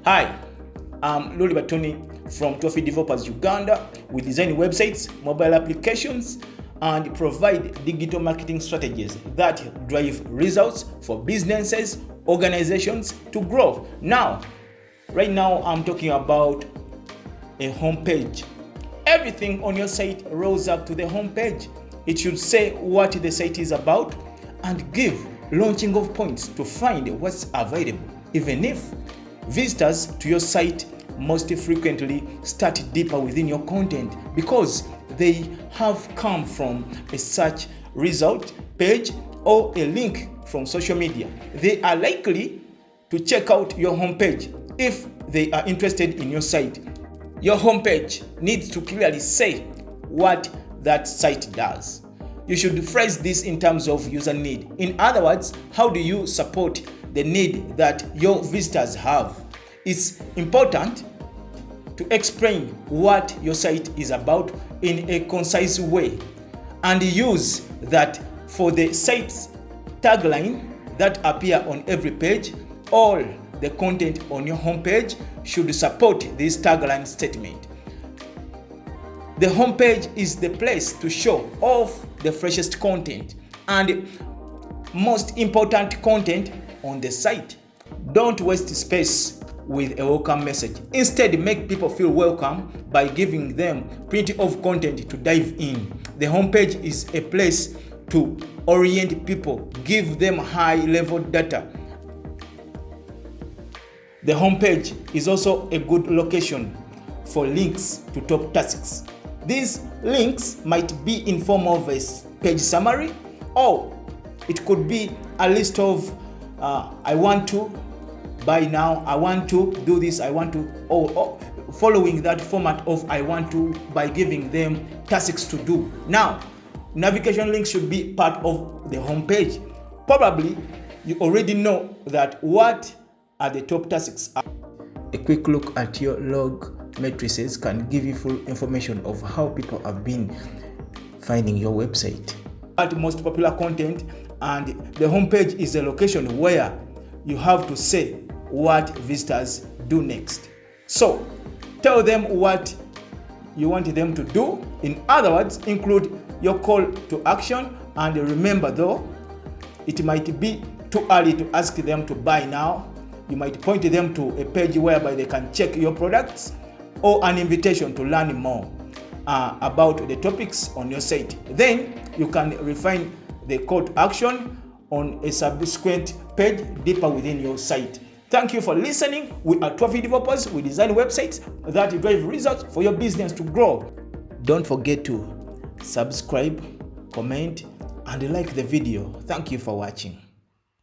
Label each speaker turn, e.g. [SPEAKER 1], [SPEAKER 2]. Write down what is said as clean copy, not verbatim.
[SPEAKER 1] Hi, I'm Loli Batoni from Trophy Developers Uganda. We design websites, mobile applications, and provide digital marketing strategies that drive results for businesses, organizations to grow. Right now, I'm talking about a homepage. Everything on your site rolls up to the homepage. It should say what the site is about and give launching off points to find what's available, even if visitors to your site most frequently start deeper within your content because they have come from a search result page or a link from social media. They are likely to check out your homepage if they are interested in your site. Your homepage needs to clearly say what that site does. You should phrase this in terms of user need. In other words, how do you support the need that your visitors have? It's important to explain what your site is about in a concise way and use that for the site's tagline that appear on every page. All the content on your homepage should support this tagline statement. The homepage is the place to show off the freshest content and most important content on the site. Don't waste space with a welcome message. Instead, make people feel welcome by giving them plenty of content to dive in. The homepage is a place to orient people, give them high-level data. The homepage is also a good location for links to top tasks. These links might be in form of a page summary, or it could be a list of I want to buy now, I want to do this, I want to, or following that format of I want to by giving them tasks to do. Now, navigation links should be part of the homepage. Probably you already know that what are the top tasks. A quick look at your log matrices can give you full information of how people have been finding your website. At most popular content, and the homepage is a location where you have to say what visitors do next. So tell them what you want them to do. In other words, include your call to action, and remember though, it might be too early to ask them to buy now. You might point them to a page whereby they can check your products or an invitation to learn more about the topics on your site. Then you can refine the call to action on a subsequent page deeper within your site. Thank you for listening. We are Trophy Developers. We design websites that drive results for your business to grow. Don't forget to subscribe, comment, and like the video. Thank you for watching.